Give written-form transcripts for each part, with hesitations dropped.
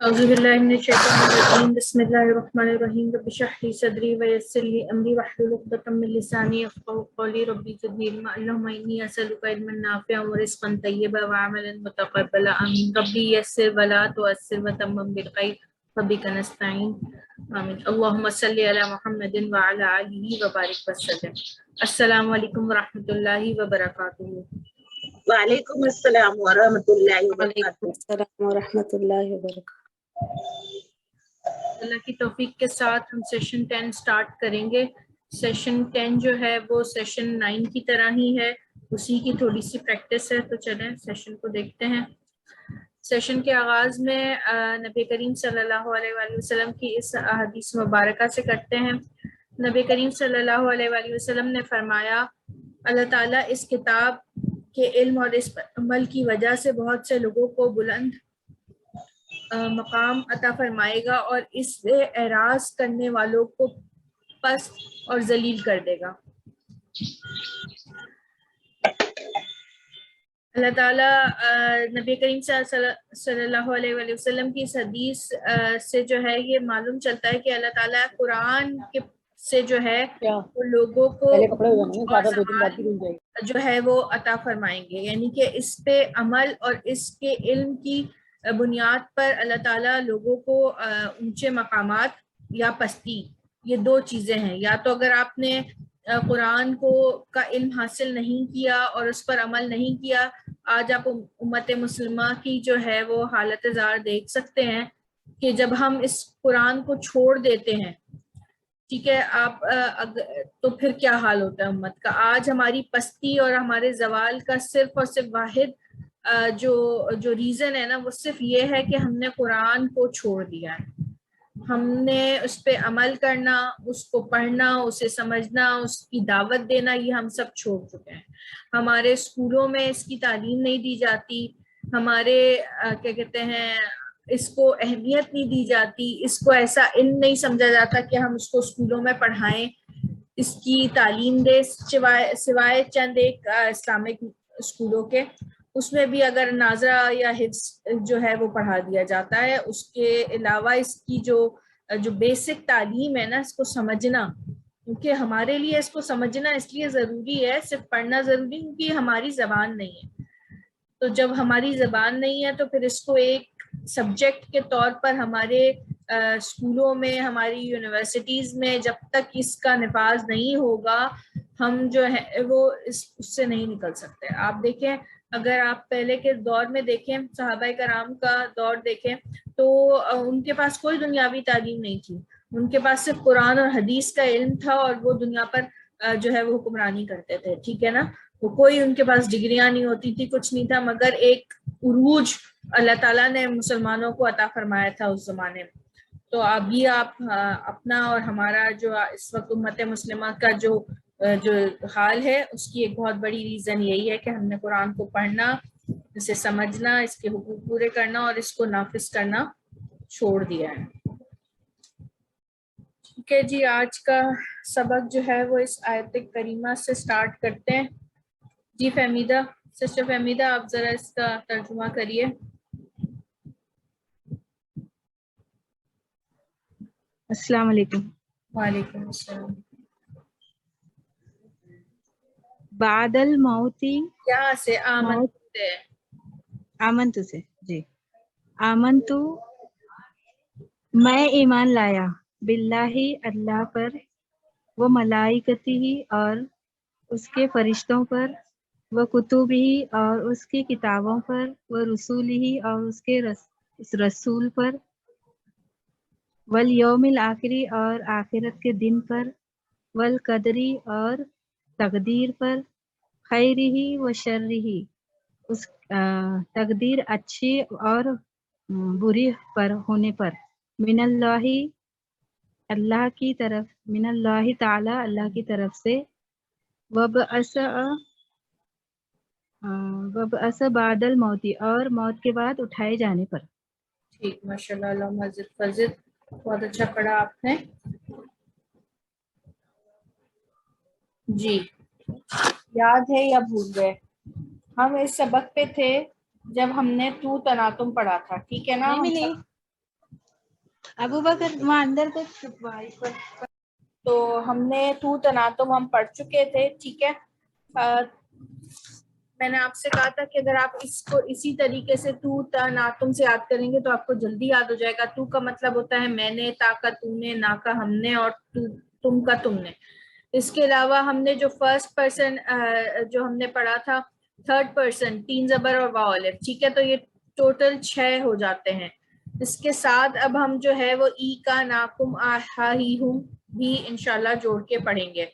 أعوذ بالله من الشيطان الرجيم بسم الله الرحمن الرحيم رب اشرح لي صدري ويسر لي أمري واحلل عقدة من لساني يفقهوا قولي ربي زدني علما اللهم إني أسألك علما نافعا ورزقا طيبا وعملا متقبلا آمين ربي يسر ولا تؤثر وتمم بالخير وبك نستعين آمين اللهم صل على محمد وعلى آله وبارك وسلم السلام علیکم ورحمۃ اللہ وبرکاتہ. وعلیکم السلام ورحمۃ اللہ وعلیکم وبرکاتہ. السلام ورحمۃ اللہ وبرکاتہ. اللہ کی توفیق کے ساتھ ہم سیشن 10 سٹارٹ کریں گے. سیشن 10 جو ہے وہ سیشن 9 کی طرح ہی ہے، اسی کی تھوڑی سی پریکٹس ہے. تو چلیں سیشن کو دیکھتے ہیں. سیشن کے آغاز میں نبی کریم صلی اللہ علیہ وآلہ وسلم کی اس حدیث مبارکہ سے کرتے ہیں. نبی کریم صلی اللہ علیہ وآلہ وسلم نے فرمایا، اللہ تعالیٰ اس کتاب کے علم اور اس پر عمل کی وجہ سے بہت سے لوگوں کو بلند مقام عطا فرمائے گا اور اس سے اعراض کرنے والوں کو پست اور ذلیل کر دے گا. اللہ تعالیٰ نبی کریم صلی اللہ علیہ وآلہ وسلم کی اس حدیث سے جو ہے یہ معلوم چلتا ہے کہ اللہ تعالیٰ قرآن کے سے جو ہے وہ لوگوں کو جو ہے وہ عطا فرمائیں گے، یعنی کہ اس پہ عمل اور اس کے علم کی بنیاد پر اللہ تعالیٰ لوگوں کو اونچے مقامات یا پستی، یہ دو چیزیں ہیں. یا تو اگر آپ نے قرآن کا علم حاصل نہیں کیا اور اس پر عمل نہیں کیا، آج آپ امت مسلمہ کی جو ہے وہ حالت زار دیکھ سکتے ہیں کہ جب ہم اس قرآن کو چھوڑ دیتے ہیں، ٹھیک ہے، آپ تو پھر کیا حال ہوتا ہے امت کا. آج ہماری پستی اور ہمارے زوال کا صرف اور صرف واحد جو ریزن ہے نا، وہ صرف یہ ہے کہ ہم نے قرآن کو چھوڑ دیا ہے. ہم نے اس پہ عمل کرنا، اس کو پڑھنا، اسے سمجھنا، اس کی دعوت دینا، یہ ہم سب چھوڑ چکے ہیں. ہمارے اسکولوں میں اس کی تعلیم نہیں دی جاتی، ہمارے کیا کہتے ہیں اس کو اہمیت نہیں دی جاتی، اس کو ایسا علم نہیں سمجھا جاتا کہ ہم اس کو اسکولوں میں پڑھائیں، اس کی تعلیم دیں. سوائے چند ایک اسلامک اسکولوں کے، اس میں بھی اگر ناظرہ یا حفظ جو ہے وہ پڑھا دیا جاتا ہے. اس کے علاوہ اس کی جو بیسک تعلیم ہے نا، اس کو سمجھنا، کیونکہ ہمارے لیے اس کو سمجھنا اس لیے ضروری ہے، صرف پڑھنا ضروری کیونکہ ہماری زبان نہیں ہے. تو جب ہماری زبان نہیں ہے تو پھر اس کو ایک سبجیکٹ کے طور پر ہمارے اسکولوں میں، ہماری یونیورسٹیز میں جب تک اس کا نفاذ نہیں ہوگا، ہم جو ہے وہ اس سے نہیں نکل سکتے. آپ دیکھیں، اگر آپ پہلے کے دور میں دیکھیں، صحابہ کرام کا دور دیکھیں، تو ان کے پاس کوئی دنیاوی تعلیم نہیں تھی. ان کے پاس صرف قرآن اور حدیث کا علم تھا اور وہ دنیا پر جو ہے وہ حکمرانی کرتے تھے. ٹھیک ہے نا، تو کوئی ان کے پاس ڈگریاں نہیں ہوتی تھی، کچھ نہیں تھا، مگر ایک عروج اللہ تعالیٰ نے مسلمانوں کو عطا فرمایا تھا اس زمانے میں. تو ابھی آپ اپنا اور ہمارا جو اس وقت امت مسلمہ کا جو حال ہے، اس کی ایک بہت بڑی ریزن یہی ہے کہ ہم نے قرآن کو پڑھنا، اسے سمجھنا، اس کے حقوق پورے کرنا اور اس کو نافذ کرنا چھوڑ دیا ہے. ٹھیک ہے جی، آج کا سبق جو ہے وہ اس آیت کریمہ سے سٹارٹ کرتے ہیں. جی فہمیدہ، سسٹر فہمیدہ، آپ ذرا اس کا ترجمہ کریے. السلام علیکم. وعلیکم السلام. بعد الموتی، یہاں سے آمنتو سے، جی. آمنتو، میں ایمان لایا، باللہ، اللہ پر، وہ ملائکتی ہی، اور اس کے فرشتوں پر، وہ کتبی، اور اس کی کتابوں پر، وہ رسول ہی، اور اس کے رسول پر، والیوم الآخری، اور آخرت کے دن پر، والقدری، اور تقدیر پر، خیرہی و شرہی، اس تقدیر اچھی اور بری پر ہونے پر، من اللہ، اللہ کی طرف، من اللہ تعالی، اللہ کی طرف سے، وبعث بعد الموت، اور موت کے بعد اٹھائے جانے پر. ٹھیک، ماشاء اللہ، اللہ مزید فضل، بہت اچھا پڑھا آپ نے. جی، یاد ہے یا بھول گئے؟ ہم اس سبق پہ تھے جب ہم نے تو تناتم پڑھا تھا، ٹھیک ہے نا؟ نہیں ملی. ابو بکر وہاں اندر پہ تو ہم نے تو تناتم ہم پڑھ چکے تھے، ٹھیک ہے. میں نے آپ سے کہا تھا کہ اگر آپ اس کو اسی طریقے سے تو تناتم سے یاد کریں گے تو آپ کو جلدی یاد ہو جائے گا. تو کا مطلب ہوتا ہے میں نے، تا کا تو نے، نا کا ہم نے، اور تم کا تم نے. اس کے علاوہ ہم نے جو فرسٹ پرسن جو ہم نے پڑھا تھا، تھرڈ پرسن، 3 زبر اور واو الف، ٹھیک ہے. تو یہ ٹوٹل 6 ہو جاتے ہیں. اس کے ساتھ اب ہم جو ہے وہ ای کا، ناکم، آہا، ہی، ہوں بھی انشاءاللہ جوڑ کے پڑھیں گے.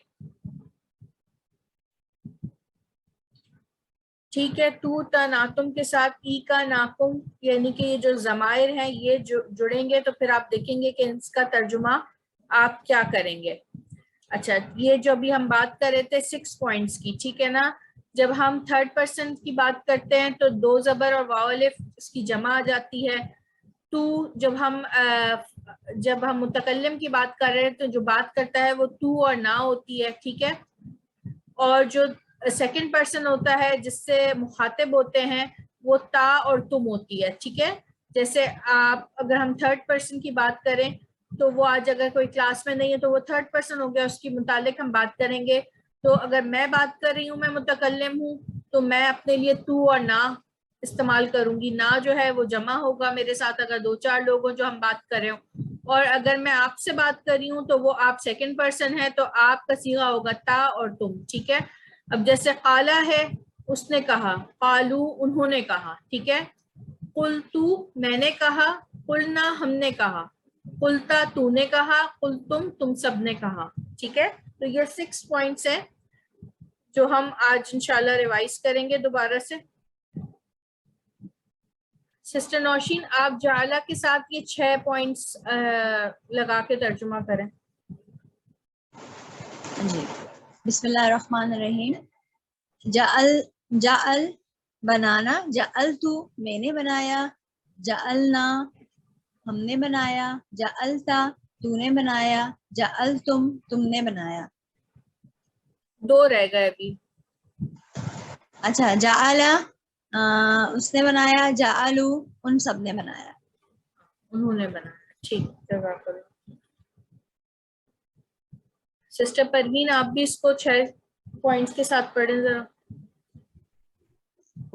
ٹھیک ہے. تو تناتم کے ساتھ ای کا، ناکم، یعنی کہ یہ جو ضمائر ہیں یہ جڑیں گے تو پھر آپ دیکھیں گے کہ اس کا ترجمہ آپ کیا کریں گے. اچھا، یہ جو ابھی ہم بات کر رہے تھے 6 پوائنٹس کی، ٹھیک ہے نا. جب ہم تھرڈ پرسن کی بات کرتے ہیں تو 2 زبر اور واو الف اس کی جمع آ جاتی ہے. تو جب ہم متکلم کی بات کر رہے ہیں تو جو بات کرتا ہے وہ تو اور نا ہوتی ہے، ٹھیک ہے. اور جو سیکنڈ پرسن ہوتا ہے جس سے مخاطب ہوتے ہیں وہ تا اور تم ہوتی ہے، ٹھیک ہے. جیسے آپ اگر ہم تھرڈ پرسن کی بات کریں تو وہ آج اگر کوئی کلاس میں نہیں ہے تو وہ تھرڈ پرسن ہو گیا، اس کے متعلق ہم بات کریں گے. تو اگر میں بات کر رہی ہوں، میں متکلم ہوں، تو میں اپنے لیے تو اور نا استعمال کروں گی. نا جو ہے وہ جمع ہوگا میرے ساتھ اگر 2-4 لوگ ہوں جو ہم بات کر رہے ہوں. اور اگر میں آپ سے بات کر رہی ہوں تو وہ آپ سیکنڈ پرسن ہے تو آپ کا صیغہ ہوگا تا اور تم، ٹھیک ہے. اب جیسے قالا ہے، اس نے کہا، قالو انہوں نے کہا، ٹھیک ہے. قلتو میں نے کہا، قلنا ہم نے کہا، قلتا تو نے کہا، قلتم تم سب نے کہا، ٹھیک ہے. تو یہ 6 پوائنٹس ہیں جو ہم آج انشاءاللہ ریوائز کریں گے دوبارہ سے. سسٹر نوشین آپ جعلہ کے ساتھ یہ 6 پوائنٹس لگا کے ترجمہ کریں. جی، بسم اللہ الرحمن الرحیم. جعل بنانا، جعلتو میں نے بنایا، جعلنا ہم نے بنایا، جعلتا تو نے بنایا، جعلتم تم نے بنایا. 2 رہ گئے ابھی. اچھا، جعل اس نے بنایا، جعلو ان سب نے بنایا. انہوں نے بنایا، ٹھیک. جزاک اللہ. سسٹر پروین آپ بھی اس کو 6 پوائنٹس کے ساتھ پڑھیں ذرا.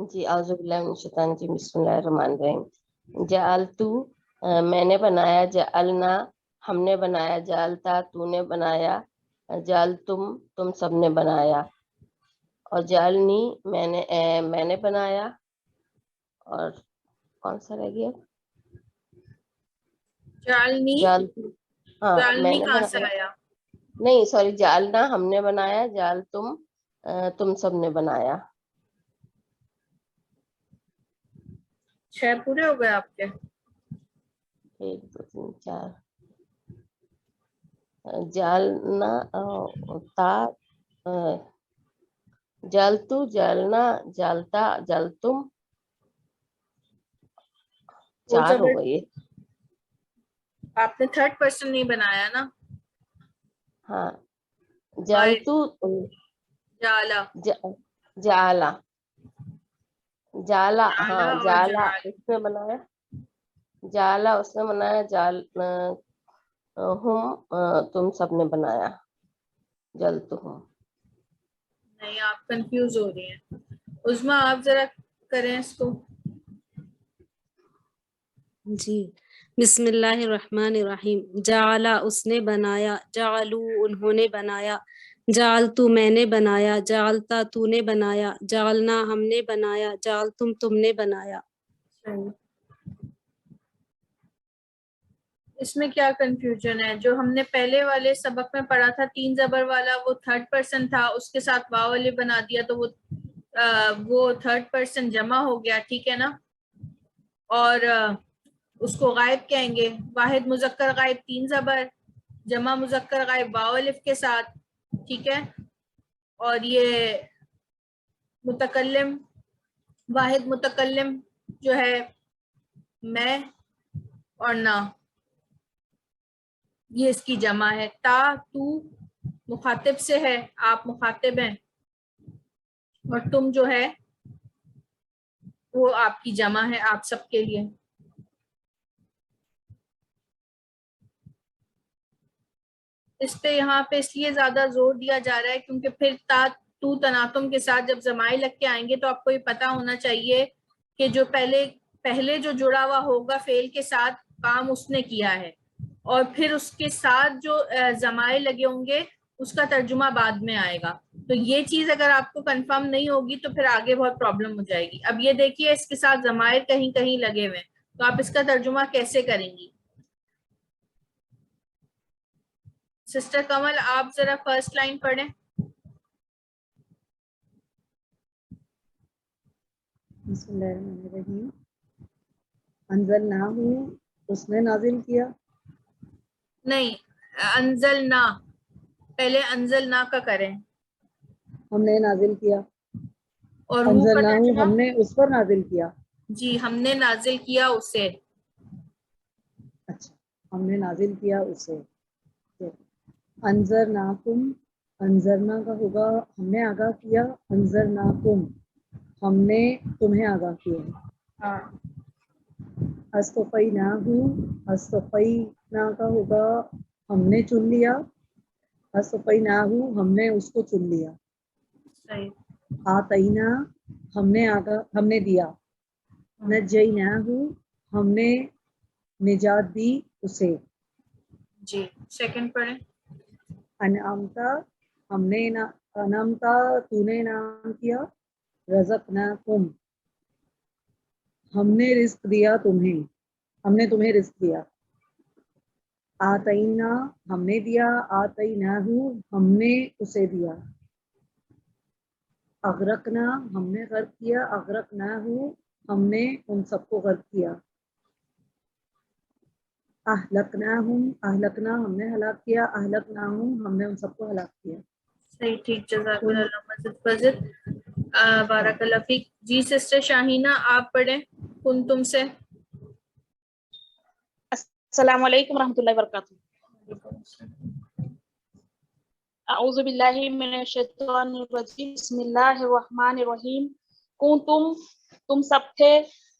جی، اعوذ باللہ من الشیطان الرجیم، بسم اللہ الرحمن الرحیم. جعلتو میں نے بنایا، جعلنا ہم نے بنایا، جعلتا تو نے بنایا، جعلتم تم سب نے بنایا، اور جعلنی میں نے بنایا. اور کون سا رہ گیا؟ جعلنی، جعلتو ہاں میں جعلنی نے کہاں سے بنایا، آیا؟ نہیں سوری، جعلنا ہم نے بنایا، جعلتم تم سب نے بنایا. 6 پورے ہو گئے آپ کے؟ 1 2 3 4. جالنا تا جالتو، جالنا، جالتا، جالتم، وہ 4 ہو زبر گئی. آپ نے تھرڈ پرسن نہیں بنایا نا. ہاں، جالتو، جالا، جالا، جالا، ہاں جالا اور جالا جلال. اس نے بنایا، جالا اس نے بنایا، جال ہم تم سب نے بنایا، جلتو ہوں. نہیں، آپ کنفیوز ہو رہی ہیں. عظما آپ ذرا کریں اس کو. جی، بسم اللہ الرحمن الرحیم. جعلا اس نے بنایا، جعلو انہوں نے بنایا، جعلتو میں نے بنایا، جعلتا تو نے بنایا، جعلنا ہم نے بنایا، جعلتم تم نے بنایا. صحیح. اس میں کیا کنفیوژن ہے؟ جو ہم نے پہلے والے سبق میں پڑھا تھا 3 زبر والا، وہ تھرڈ پرسن تھا، اس کے ساتھ واو الف بنا دیا تو وہ تھرڈ پرسن جمع ہو گیا، ٹھیک ہے نا. اور اس کو غائب کہیں گے. واحد مذکر غائب 3 زبر، جمع مذکر غائب واو الف کے ساتھ، ٹھیک ہے. اور یہ متکلم، واحد متکلم جو ہے میں اور نا، یہ اس کی جمع ہے. تا تو مخاطب سے ہے، آپ مخاطب ہیں، اور تم جو ہے وہ آپ کی جمع ہے، آپ سب کے لیے. اس پہ یہاں پہ اس لیے زیادہ زور دیا جا رہا ہے کیونکہ پھر تو تناتم کے ساتھ جب ضمائر لگ کے آئیں گے تو آپ کو یہ پتا ہونا چاہیے کہ جو پہلے جو جڑا ہوا ہوگا فعل کے ساتھ کام اس نے کیا ہے، اور پھر اس کے ساتھ جو ضمائر لگے ہوں گے اس کا ترجمہ بعد میں آئے گا. تو یہ چیز اگر آپ کو کنفرم نہیں ہوگی تو پھر آگے بہت پرابلم ہو جائے گی. اب یہ دیکھیے اس کے ساتھ ضمائر کہیں کہیں لگے ہوئے ہیں تو آپ اس کا ترجمہ کیسے کریں گی؟ سسٹر کمل آپ ذرا فرسٹ لائن پڑھیں. بسم اللہ الرحمن الرحیم. انزلناہ اس نے نازل کیا. نہیں، انزلنا، پہلے انزلنا کا کریں ہم نے نازل کیا. اور ہو کا انزلناہ ترجمہ ہم نے اس پر نازل کیا. جی ہم نے نازل کیا اسے. اچھا، ہم نے نازل کیا اسے. انذرناکم، انذرنا کا ہوگا ہم نے آگاہ کیا. انذرناکم ہم نے تمہیں آگاہ کیا. ہاں اصطفیناہ، اصطفینا کا ہوگا ہم نے چن لیا. اصطفیناہ ہم نے اس کو چن لیا. صحیح. آتینا ہم نے دیا. نجیناہ ہم نے نجات دی اسے. جی سیکنڈ پڑھیں. انعمتا ہم نے انعمتا تو نے انعام کیا. رزقناکم ہم نے رزق دیا تمہیں، ہم نے تمہیں رزق دیا. آتینا ہم نے دیا. آتیناہ ہم نے اسے دیا. اغرقنا ہم نے غرق کیا. اغرقناہ ہم نے ان سب کو غرق کیا. اہلکناہم، اہلکنا ہم نے ہلاک کیا. اہلکناہم ہم نے ان سب کو ہلاک کیا. صحیح ٹھیک. جزاک اللہ مزید فضل. بارک اللہ فیک. جی سسٹر شاہینہ آپ پڑھیں کنتم سے. السلام علیکم ورحمۃ اللہ وبرکاتہ. اعوذ باللہ من الشیطان الرجیم. بسم اللہ الرحمن الرحیم. کنتم تم سب تھے.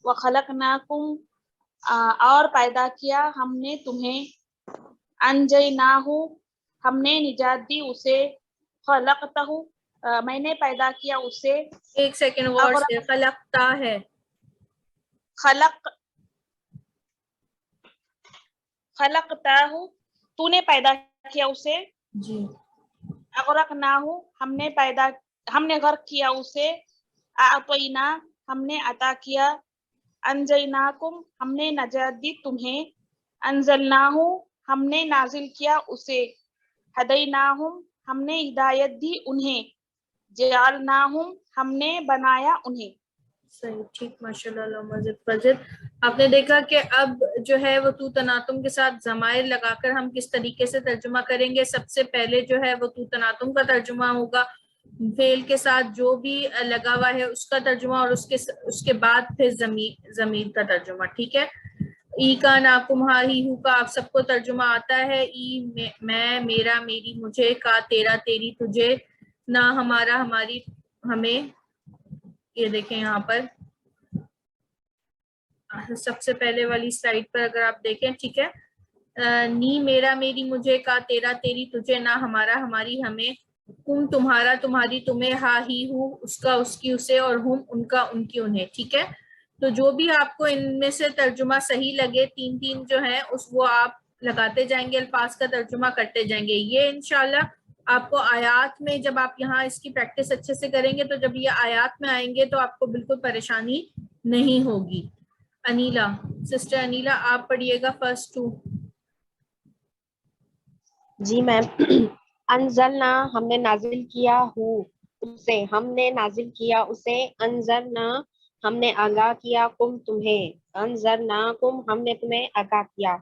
وخلقناکم اور پیدا کیا ہم نے تمہیں. انجیناہ ہم نے نجات دی اسے. خلقتہ میں نے پیدا کیا اسے. ایک سیکنڈ ورڈ سے خلقتا ہے. خلقتہ تو نے پیدا کیا اسے. جی اغرقناہ ہم نے غرق کیا اسے. اعطینا ہم نے عطا کیا. انجیناکم ہم نے نجات دی تمہیں. انزلناہ ہم نے نازل کیا اسے. ہدیناہم ہم نے ہدایت دی انہیں. جعلناہم ہم نے بنایا انہیں. صحیح ٹھیک. ماشاء اللہ مزید فضل. آپ نے دیکھا کہ اب جو ہے وہ تو تناتم کے ساتھ ضمائر لگا کر ہم کس طریقے سے ترجمہ کریں گے. سب سے پہلے جو ہے وہ تو تناتم کا ترجمہ ہوگا، فعل کے ساتھ جو بھی لگا ہوا ہے اس کا ترجمہ، اور اس کے بعد پھر ضمیر کا ترجمہ. ٹھیک ہے. ای کا، ناکم، ہا، ہی، ہو کا آپ سب کو ترجمہ آتا ہے. ای میں، میرا، میری، مجھے، کا تیرا، تیری، تجھے، نہ ہمارا، ہماری، ہمیں. یہ دیکھیں یہاں پر سب سے پہلے والی سلائڈ پر اگر آپ دیکھیں. ٹھیک ہے. نی میرا، میری، مجھے، کا تیرا، تیری، تجھے، نہ ہمارا، ہماری، ہمیں، تم تمہارا، تمہاری، تمہیں، ہا، ہی، ہو اس کا، اس کی، اسے، اور ہم ان کا، ان کی، انہیں. ٹھیک ہے. تو جو بھی آپ کو ان میں سے ترجمہ صحیح لگے، تین جو ہیں وہ آپ لگاتے جائیں گے، الفاظ کا ترجمہ کرتے جائیں گے. یہ انشاءاللہ آپ کو آیات میں جب آپ یہاں اس کی پریکٹس اچھے سے کریں گے تو جب یہ آیات میں آئیں گے تو آپ کو بالکل پریشانی نہیں ہوگی. انیلا، سسٹر انیلا آپ پڑھیے گا فرسٹ 2. جی میم. انزلنا ہم نے نازل کیا اسے. ہم نے نازل کیا اسے. انذرنا ہم نے آگاہ کیا کم تمہیں. انذرناکم ہم نے تمہیں آگاہ کیا.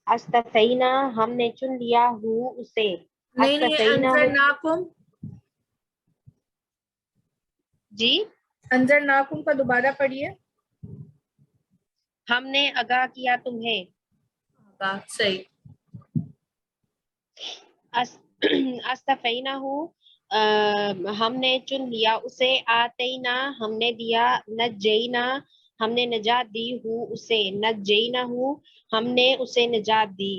استفینا ہم نے چن لیا اسے. نہیں انذرناکم. جی انذرناکم کا دوبارہ پڑھیے. ہم نے آگاہ کیا تمہیں. صحیح. استفینا ہم نے چن لیا اسے. آتینا ہم نے دیا. نجینا ہم نے نجات دی اسے. نجینا ہم نے اسے نجات دی.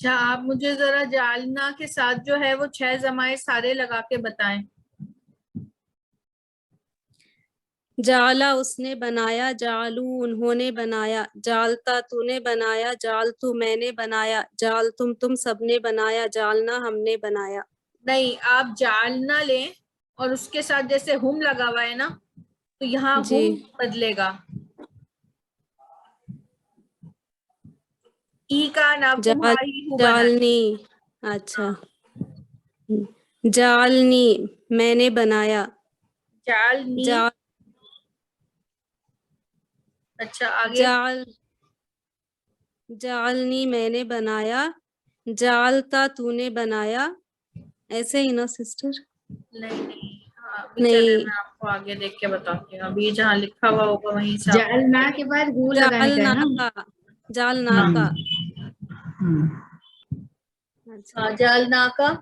اچھا آپ مجھے ذرا جعلنا کے ساتھ جو ہے وہ 6 ضمائر سارے لگا کے بتائیں. جعلا اس نے بنایا، جعلو انہوں نے بنایا، جعلتا تو نے بنایا، جعلتو میں نے بنایا، جعلتم تم سب نے بنایا، جعلنا ہم نے بنایا. نہیں آپ جعلنا لیں اور اس کے ساتھ جیسے ہم لگا ہوا ہے نا تو یہاں جی ہم بدلے گا. ای کا ناکم جعل ہی ہو بنا. جعلنی، اچھا جعلنی میں نے بنایا، جعلنی. جعل اچھا آگے. جعل جعلنی میں نے بنایا، جعلتا تو نے بنایا، ایسے ہی نا سسٹر؟ نہیں ہاں ابھی چلے نہیں، میں آپ کو آگے دیکھ کے بتاتی ہوں. ابھی جہاں لکھا ہوا ہوگا وہیں سے آپ جعلنا کے بعد ہو لگانے کا ہے جعلنا نا. کا، جعلنا کا. اچھا جعلنا کا.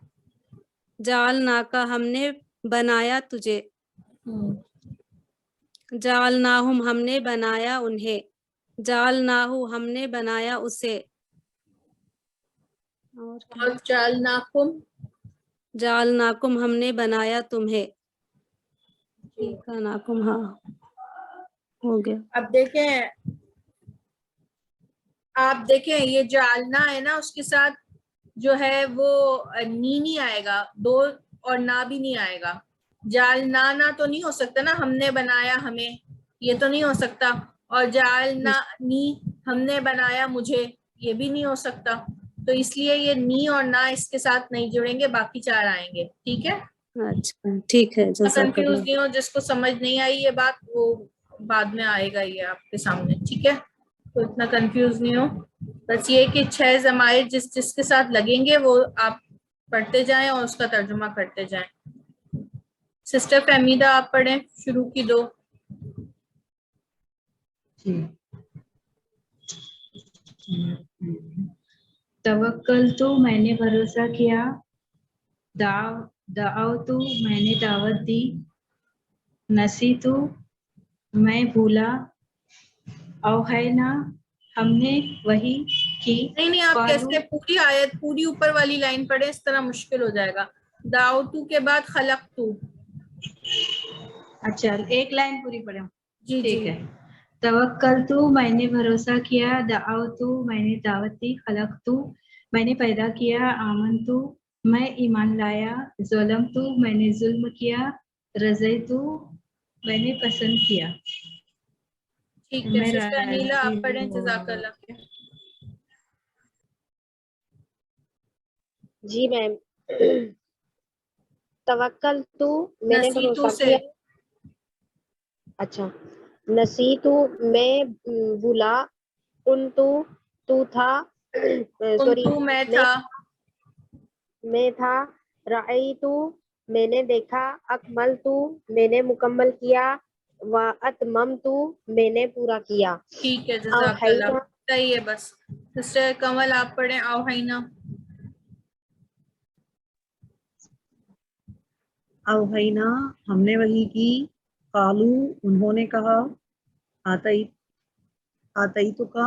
جعلنا کا ہم نے بنایا تجھے، جعلناہم ہم نے بنایا انہیں، جعلناہو ہم نے بنایا اسے، اور کیا؟ اور جعلناکم. جعلناکم ہم نے بنایا تمہیں، ناکم ہاں ہو گیا. اب دیکھیں آپ دیکھیں یہ جعلنا ہے نا اس کے ساتھ جو ہے وہ نی نہیں آئے گا، دو اور نہ بھی نہیں آئے گا. جعلنا نا تو نہیں ہو سکتا نا، ہم نے بنایا ہمیں، یہ تو نہیں ہو سکتا. اور جعلنا نی ہم نے بنایا مجھے، یہ بھی نہیں ہو سکتا. تو اس لیے یہ نی اور نہ اس کے ساتھ نہیں جڑیں گے، باقی 4 آئیں گے. ٹھیک ہے، اچھا ٹھیک ہے، جزاک کنفیوز اللہ. نہیں ہو. جس کو سمجھ نہیں آئی یہ بات وہ بعد میں آئے گا یہ آپ کے سامنے. ٹھیک ہے، تو اتنا کنفیوز نہیں ہو. بس یہ کہ 6 ضمائر جس کے ساتھ لگیں گے وہ آپ پڑھتے جائیں اور اس کا ترجمہ کرتے جائیں. سسٹر فہمیدہ آپ پڑھیں شروع کی 2. توکل تو میں نے بھروسہ کیا، دعوتو میں نے دعوت دی، نسیتو میں بھولا، اوحینا ہم نے وحی کی. نہیں آپ قالو کیسے پوری آیت پوری اوپر والی لائن پڑھیں، اس طرح مشکل ہو جائے گا. دعوتو کے بعد خلقتو. اچھا ایک لائن پوری پڑھیں. جی ٹھیک ہے. توکلتو میں نے بھروسہ کیا، دعوتو میں نے دعوت دی، خلقتو میں نے پیدا کیا، آمنتو میں ایمان لایا، ظلمتو میں نے ظلم کیا، رضیتو میں نے پسند کیا. ٹھیک ہے میں سسٹر انیلا آپ پڑھیں. راضی جزاک ہوں. اللہ. جی میم. توکل تو میں نے نسیتو بھروسہ سے کیا. اچھا نسیتو میں بھولا، کنتو تو تھا، سوری کنتو میں تھا، میں تھا، رأیتو میں نے دیکھا، اکملتو میں نے مکمل کیا، واتممتو میں نے پورا کیا. ٹھیک ہے جزاک اللہ. اوحینا صحیح ہے. بس سسٹر کمل آپ پڑھیں اوحینا. اوحینا ہم نے وحی کی، قالو انہوں نے کہا، آتیتو کا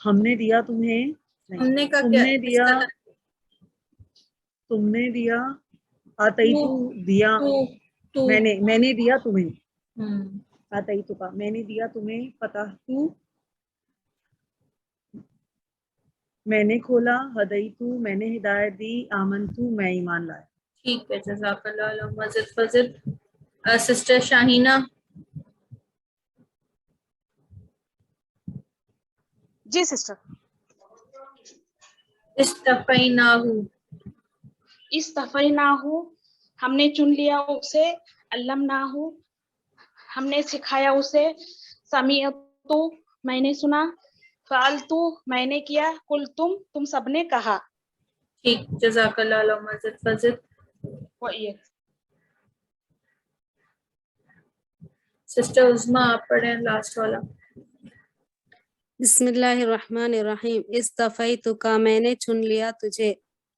ہم نے دیا تمہیں، ہم نے کا تم کیا نے کس دیا، طرح؟ تم نے دیا، آتیتو دیا، تو میں نے دیا تمہیں، ہم آتیتو کا میں نے دیا تمہیں، فتحتو میں نے کھولا، ہدیتو میں نے ہدایت دی، آمنتو میں ایمان لایا. ٹھیک ہے جزاک اللہ. مزید فضل. سسٹر شاہینہ. جی سسٹر. استفیناہو. استفیناہو ہم نے چن لیا اسے، علمناہو ہم نے سکھایا اسے، سمیعتو میں نے سنا، فعلتو میں نے کیا، قلتم تم سب نے کہا. ٹھیک جزاک اللہ. مزید فضل. سسٹر عظما آپ پڑھیں لاسٹ والا. بسم اللہ الرحمن الرحیم. اصطفیتک میں نے چن لیا تجھے،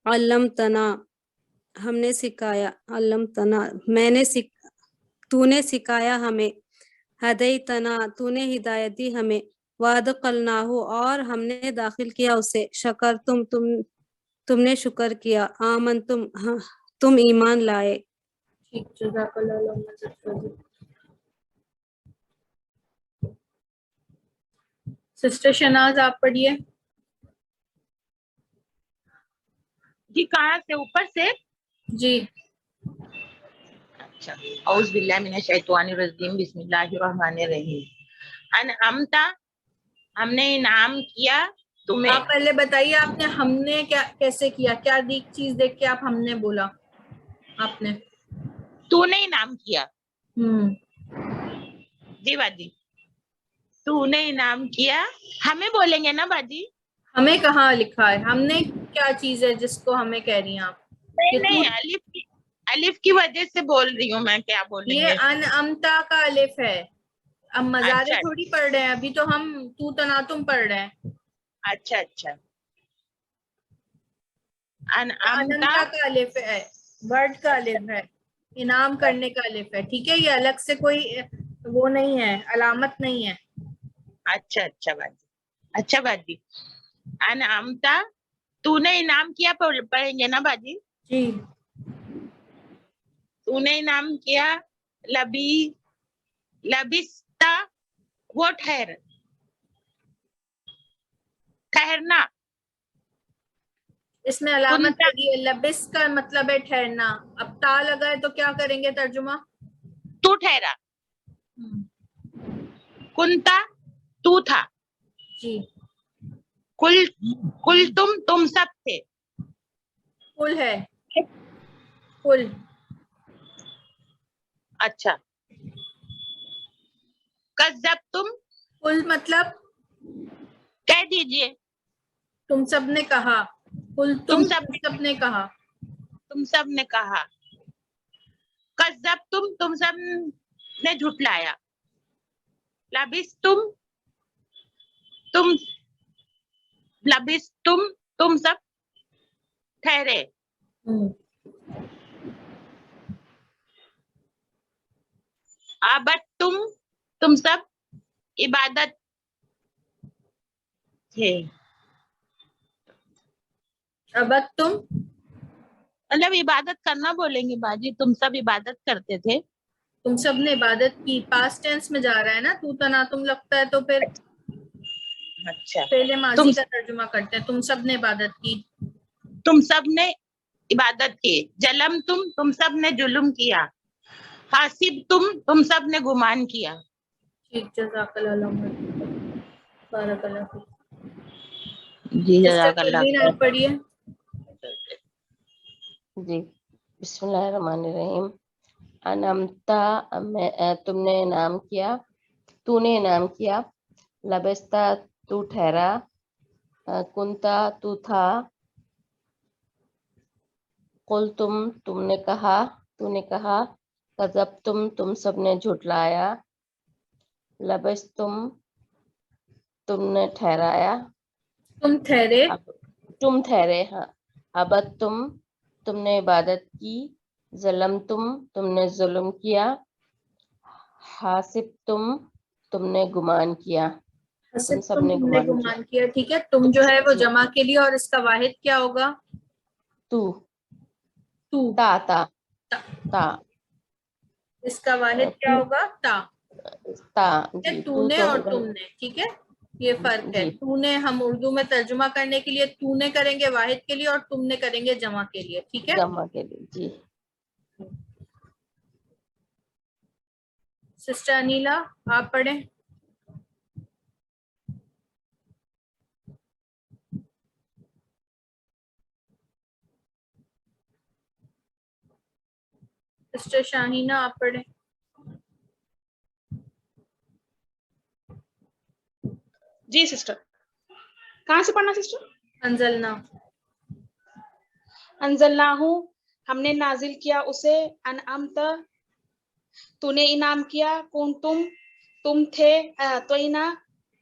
علمتنا ہم نے سکھایا، علمتنا میں نے تو نے سکھایا ہمیں، ہدیتنا تو نے ہدایت دی ہمیں، وادخلناہو اور ہم نے داخل کیا اسے، شکرتم تم نے شکر کیا، آمنتم تم ایمان لائے۔ ٹھیک، جزاک اللہ۔ سسٹر شناز آپ پڑھیے۔ جی کہاں سے؟ اوپر سے؟ جی اچھا، اعوذ باللہ من الشیطان الرجیم، بسم اللہ الرحمن الرحیم۔ انعمتا ہم نے انعام کیا تمہیں۔ آپ پہلے بتائیے آپ نے ہم نے کیا کیسے کیا، کیا چیز دیکھ کے آپ ہم نے بولا؟ آپ نے تو نے انعام کیا۔ جی باجی، تو نے انعام کیا، ہمیں بولیں گے نا باجی؟ ہمیں کہاں لکھا ہے؟ ہم نے کیا چیز ہے جس کو ہمیں کہہ رہی ہیں آپ؟ نہیں، الف کی وجہ سے بول رہی ہوں میں، کیا بولیں گے؟ یہ انعمتا کا الف ہے، اب مزارے اچھا تھوڑی پڑھ رہے ہیں، ابھی تو ہم تو تناتم پڑھ رہے ہیں۔ اچھا اچھا، انعمتا انمتا کا الف ہے، ورڈ کا الف ہے، انعام کرنے کا الف ہے، ٹھیک ہے؟ یہ الگ سے کوئی وہ نہیں ہے، علامت نہیں ہے۔ اچھا اچھا باجی، اچھا باجی، انعمتا تو نے انعام کیا پڑھیں گے نا باجی؟ جی تو نے انعام کیا، لبستا وہ ٹھہرنا، اس میں علامت کنتا لگی ہے، لبس کا مطلب ہے ٹھہرنا، اب تا لگا ہے تو کیا کریں گے ترجمہ؟ تو ٹھہرا، کنتا تو تھا، جی کل تم سب تھے، کل ہے، کل۔ اچھا، کذبتم کل مطلب کہہ دیجئے، تم سب نے کہا، کل تم تم سب نے کہا۔ تم سب نے کہا، کذبتم تم سب نے جھٹلایا، لبستم تم سب ٹھہرے، عبدتم تم سب عبادت تھے، عبد تم مطلب عبادت کرنا بولیں گے باجی، تم سب عبادت کرتے تھے۔ تم سب نے عبادت کی، پاسٹ ٹینس میں جا رہا ہے نا، تو تناتم لگتا ہے تو پھر اچھا، پہلے ماضی کا ترجمہ کرتے ہیں، تم سب نے عبادت کی۔ تم سب نے عبادت کی، جلم تم سب نے ظلم کیا، حاسب تم سب نے گمان کیا۔ ٹھیک، جزاک اللہ، بارک اللہ فیک۔ جی سسٹر جزاک اللہ پروین آپ پڑھیے۔ جی بسم اللہ الرحمن الرحیم۔ انعمتا تم نے انعام کیا، تو نے انعام کیا، لبستا تو ٹھہرا، کنتا تو تھا، قل تم نے کہا، تو نے کہا، کذبتم تم سب نے جھٹلایا، لبستم تم نے ٹھہرایا، تم ٹھہرے، تم ٹھہرے، ہاں، عبد تم نے عبادت کی، ظلم تم نے ظلم کیا، حاسب تم نے گمان کیا، تم سب نے تم نے گمان کیا، ٹھیک ہے؟ تم جو ہے وہ جی جمع کے لیے، اور اس کا واحد کیا ہوگا؟ تو تو، تا اس کا واحد کیا ہوگا؟ تا۔ جی تو نے اور ہوگا، تم نے، ٹھیک ہے؟ یہ فرق ہے، جی تو نے ہم اردو میں ترجمہ کرنے کے لیے تو نے کریں گے واحد کے لیے، اور تم نے کریں گے جمع کے لیے، ٹھیک ہے؟ جمع کے لیے، جی سسٹر انیلا آپ پڑھیں۔ سسٹر شاہینہ آپ پڑھیں۔ جی سسٹر، کہاں سے پڑھنا سسٹر؟ انزلنا، انزلناہ ہم نے نازل کیا اسے، انعمت تو نے انعام کیا، کنتم تم تھے، اعطینا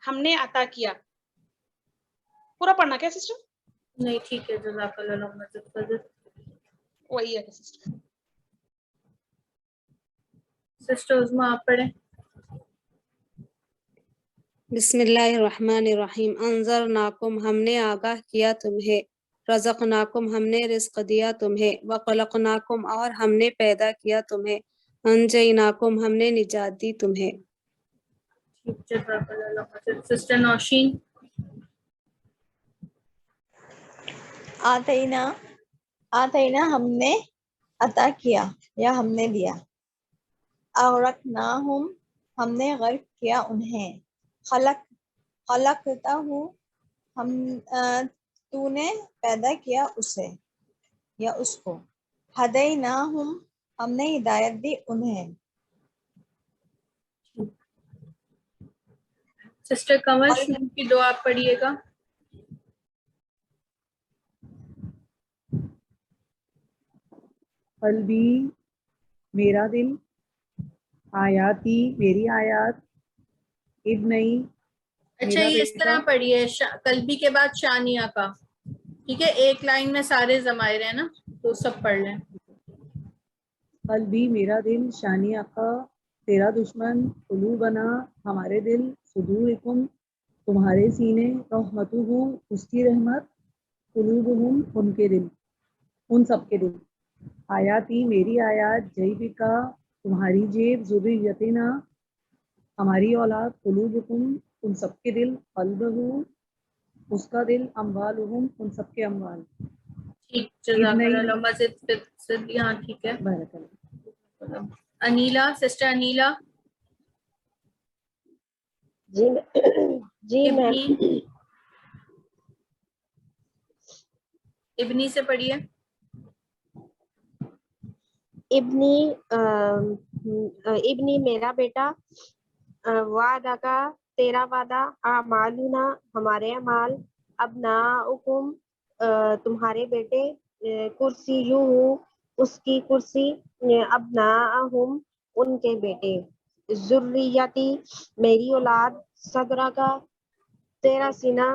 ہم نے عطا کیا۔ پورا پڑھنا کیا سسٹر؟ نہیں ٹھیک ہے، جزاک اللہ۔ وہی ہے سسٹر۔ سسٹر عظمیٰ آپ پڑھیں۔ بسم اللہ الرحمن الرحیم انذرناکم ہم نے آگاہ کیا تمہیں، رزقناکم ہم نے رزق دیا تمہیں، وخلقناکم اور ہم نے پیدا کیا تمہیں، انجیناکم ہم نے نجات دی تمہیں۔ سسٹر نوشین۔ آتینا ہم نے عطا کیا یا ہم نے دیا، اغرقناہم ہم نے غرق کیا انہیں، خلقتہ تو نے پیدا کیا اسے یا اس کو، ہدیناہم ہم نے ہدایت دی انہیں۔ سسٹر کنور شروع کی دعا پڑھیے گا۔ قلبی میرا دل، آیاتی میری آیات، ابنئی اچھا میرا یہ اس طرح بیٹا، پڑھیے قلبی کے بعد شانیہ کا، ٹھیک ہے، ایک لائن میں سارے ضمائر ہیں نا تو سب پڑھ لیں۔ قلبی میرا دل، شانی آقا تیرا دشمن، قلوبنا ہمارے دل، صدورکم تمہارے سینے، رحمتہ اس کی رحمت، قلوبہم ان کے دل، ان سب کے دل، آیاتی میری آیات، جیبکا تمہاری جیب، ذریتنا ہماری اولاد، قلوبکم ان سب کے دل، قلبہ اس کا دل، اموالہم ان سب کے اموال۔ ٹھیک، جزاک ابنئی اللہ مزید ہاں ٹھیک ہے۔ بارک اللہ۔ انیلا، سسٹر انیلا۔ جی میم، ابنی، ابنی سے پڑھیے۔ ابنی میرا بیٹا، وعدہ کا تیرا وعدہ، اعمالنا ہمارے اعمال، ابناؤکم تمہارے بیٹے، کرسیہ اس کی کرسی، ابناہم ان کے بیٹے، ذریتی میری اولاد، صدرہ کا تیرا سینہ،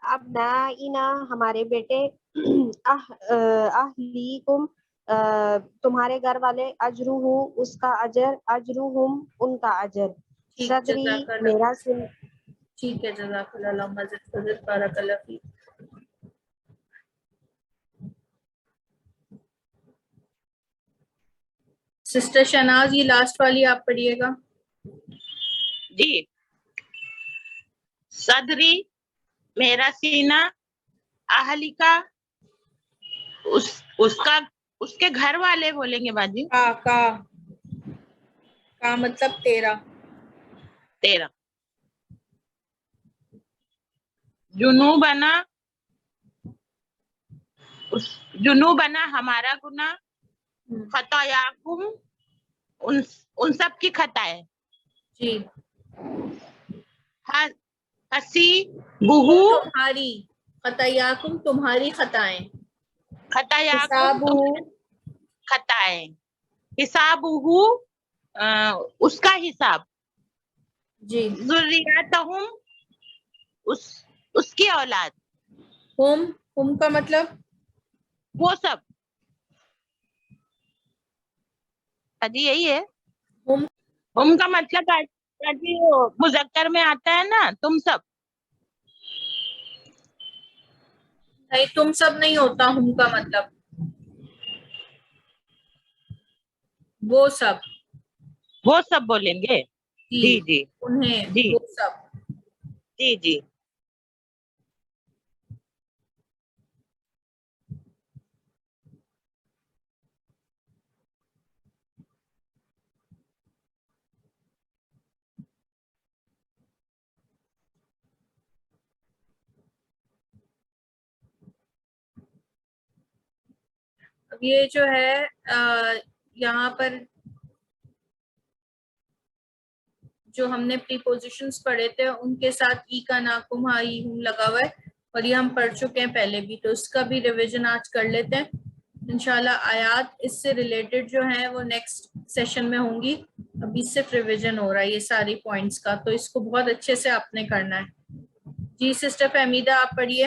ابنائنا ہمارے بیٹے، اہلیکم تمہارے گھر والے، اجرہ اس کا اجر، اجرہم ان کا اجر، ٹھیک، صدری جزاک اللہ، میرا سن۔ ٹھیک ہے، جزاک اللہ مزید بارک اللہ فیک۔ سسٹر شناز یہ لاسٹ والی آپ پڑھیے گا۔ جی، صدری میرا سینہ، اہلی کا اس کے گھر والے بولیں گے باجی، کا مطلب تیرا، جنوبنا ہمارا گناہ، خطایاکم ان سب کی خطائیں، جی، حسیبہ تمہاری، خطایاکم تمہاری خطائیں، خطایاکم خطائیں، حسابہ اس کا حساب، جی، ذریاتہم اس کی اولاد، ہم کا مطلب وہ سب، جی یہی ہے، ہم کا مطلب جی مذکر میں آتا ہے نا، تم سب، نہیں تم سب نہیں ہوتا، ہم کا مطلب وہ سب بولیں گے، جی جی انہیں جی وہ سب۔ جی جی، اب یہ جو ہے یہاں پر جو ہم نے پریپوزیشنز پڑھے تھے ان کے ساتھ ای کا ناکم ہائی ہوں لگا ہوا ہے، اور یہ ہم پڑھ چکے ہیں پہلے بھی، تو اس کا بھی ریویژن آج کر لیتے ہیں انشاءاللہ۔ آیات اس سے ریلیٹڈ جو ہیں وہ نیکسٹ سیشن میں ہوں گی، ابھی صرف ریویژن ہو رہا ہے یہ ساری پوائنٹس کا، تو اس کو بہت اچھے سے آپ نے کرنا ہے۔ جی سسٹر فہمیدہ آپ پڑھیے۔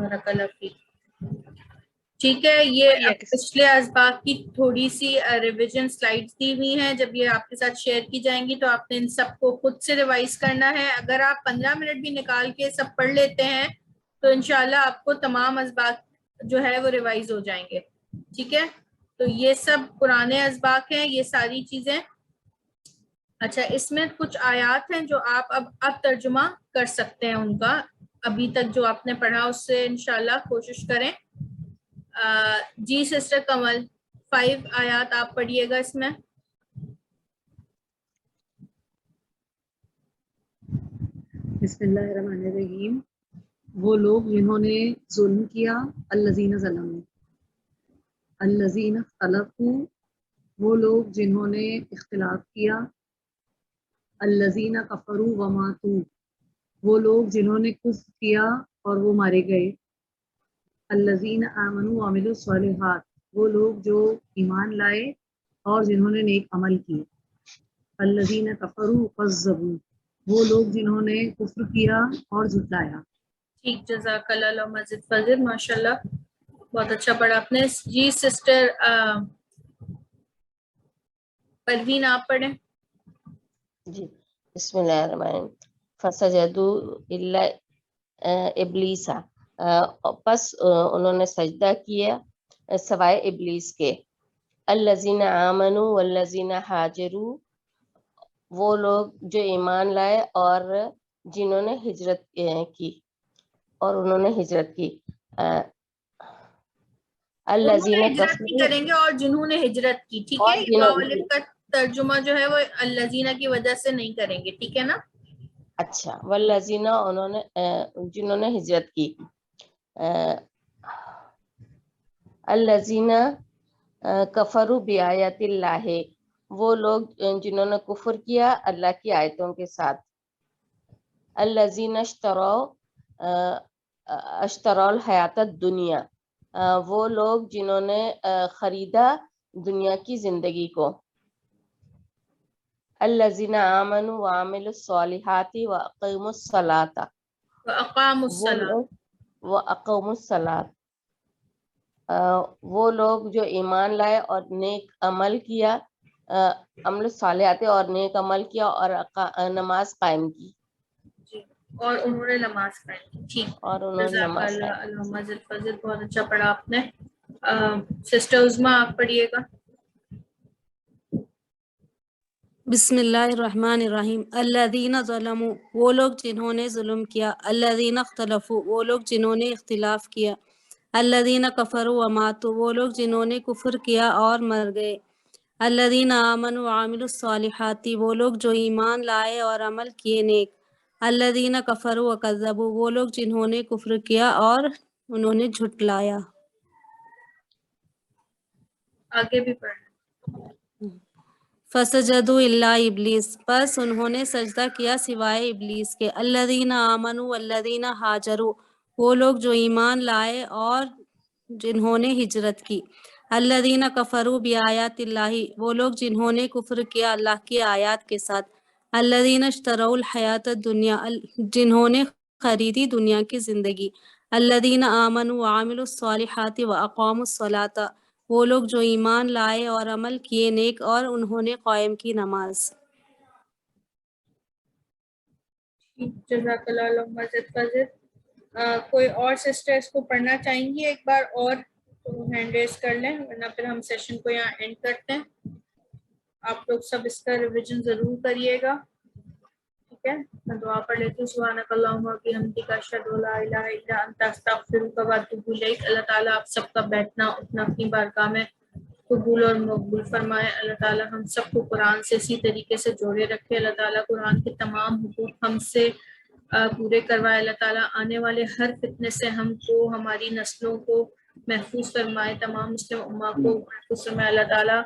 بارک اللہ فیک. ٹھیک ہے, یہ اب پچھلے اسباق کی تھوڑی سی ریویژن سلائڈز دی ہوئی ہیں, جب یہ آپ کے ساتھ شیئر کی جائیں گی تو آپ نے ان سب کو خود سے ریوائز کرنا ہے. اگر آپ 15 منٹ بھی نکال کے سب پڑھ لیتے ہیں تو انشاءاللہ آپ کو تمام اسباق جو ہے وہ ریوائز ہو جائیں گے. ٹھیک ہے, تو یہ سب پرانے اسباق ہیں یہ ساری چیزیں. اچھا, اس میں کچھ آیات ہیں جو آپ اب ترجمہ کر سکتے ہیں ان کا, ابھی تک جو آپ نے پڑھا اس سے انشاءاللہ کوشش کریں. جی سسٹر کمل 5 آیات آپ پڑھیے گا اس میں. بسم اللہ الرحمن الرحیم. وہ لوگ جنہوں نے ظلم کیا, الذین ظلموا, الذین اختلفوا, وہ لوگ جنہوں نے اختلاف کیا, الذین کفروا وماتوا, وہ لوگ جنہوں نے کفر کیا اور وہ مارے گئے, الذین آمنوا وعملوا الصالحات, وہ لوگ جو ایمان لائے اور جنہوں نے نیک عمل کیے, الذین کفروا وکذبوا, وہ لوگ جنہوں نے کفر کیا اور جھٹلایا. ٹھیک, جزاک اللہ مزید فضل, ماشاء اللہ بہت اچھا پڑھا آپ نے. جی سسٹر پروین آپ پڑھیں. جی بسم اللہ الرحمن الرحیم. فسجدوا الا ابلیسا, پس انہوں نے سجدہ کیا سوائے ابلیس کے. الذین آمنوا والذین ہاجروا, وہ لوگ جو ایمان لائے اور جنہوں نے ہجرت کی اور انہوں نے ہجرت کی. الذین ہجرت نہیں کریں گے اور جنہوں نے ہجرت کی. ٹھیک ہے, واو الف کا ترجمہ جو ہے وہ الذین کی وجہ سے نہیں کریں گے. ٹھیک ہے نا. اچھا, والذین انہوں نے جنہوں نے ہجرت کی. الذین کفروا بآیات اللہ, وہ لوگ جنہوں نے کفر کیا اللہ کی آیتوں کے ساتھ. الذین اشتروا الحیات الدنیا, وہ لوگ جنہوں نے خریدا دنیا کی زندگی کو. الذین آمنوا وعملوا الصالحات واقاموا الصلاۃ, واقاموا الصلاۃ, وہ لوگ جو ایمان لائے اور نیک عمل کیا, عمل صالحات اور نیک عمل کیا اور نماز قائم کی. اور انہوں نے نماز قائم کی. ٹھیک, اور انہوں نے نماز فضل بہت اچھا پڑھا آپ نے. سسٹر عظما آپ پڑھیے گا. بسم اللہ الرحمن الرحیم. الذین ظلموا, وہ لوگ جنہوں نے ظلم کیا, الذین اختلفوا, وہ لوگ جنہوں نے اختلاف کیا, الذین کفروا وماتوا, وہ لوگ جنہوں نے کفر کیا اور مر گئے, الذین آمنوا وعملوا الصالحات, وہ لوگ جو ایمان لائے اور عمل کیے نیک, الذین کفروا وکذبوا, وہ لوگ جنہوں نے کفر کیا اور انہوں نے جھٹلایا. آگے بھی پڑھیں. فسجدوا الا ابلیس, پس انہوں نے سجدہ کیا سوائے ابلیس کے. الذین آمنوا والذین ہاجروا, وہ لوگ جو ایمان لائے اور جنہوں نے ہجرت کی. الذین کفروا بآیات اللہ, وہ لوگ جنہوں نے کفر کیا اللہ کی آیات کے ساتھ. الذین اشتروا الحیات الدنیا, جنہوں نے خریدی دنیا کی زندگی. الذین آمنوا وعملوا الصالحات واقاموا الصلاۃ, وہ لوگ جو ایمان لائے اور عمل کیے نیک اور انہوں نے قائم کی نماز. جزاک اللہ مزید فضل. کوئی اور سسٹر اس کو پڑھنا چاہیں گی ایک بار اور تو ہینڈ ریز کر لیں, ورنہ پھر ہم سیشن کو یہاں اینڈ کرتے ہیں. آپ لوگ سب اس کا ریویژن ضرور کریے گا. ٹھیک ہے, میں دعا پڑھ لیتی ہوں. سبحانک اللہم وبحمدک اشہد ان لا الہ الا انت استغفرک واتوب الیک. اللہ تعالیٰ آپ سب کا بیٹھنا اٹھنا اپنی بارگاہ میں قبول اور مقبول فرمائے. اللہ تعالیٰ ہم سب کو قرآن سے اسی طریقے سے جوڑے رکھے. اللہ تعالیٰ قرآن کے تمام حقوق ہم سے پورے کروائے. اللہ تعالیٰ آنے والے ہر فتنے سے ہم کو, ہماری نسلوں کو محفوظ فرمائے, تمام مسلم امہ کو محفوظ فرمائے. اللہ تعالیٰ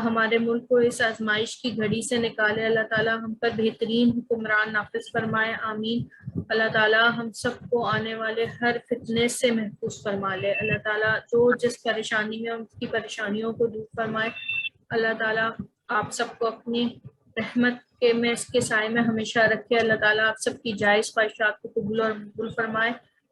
ہمارے ملک کو اس آزمائش کی گھڑی سے نکالے. اللہ تعالیٰ ہم پر بہترین حکمران نافذ فرمائے, آمین. اللہ تعالیٰ ہم سب کو آنے والے ہر فتنے سے محفوظ فرما لے. اللہ تعالیٰ جو جس پریشانی میں ان کی پریشانیوں کو دور فرمائے. اللہ تعالیٰ آپ سب کو اپنی رحمت کے میں اس کے سائے میں ہمیشہ رکھے. اللہ تعالیٰ آپ سب کی جائز خواہشات کو قبول اور مقبول فرمائے.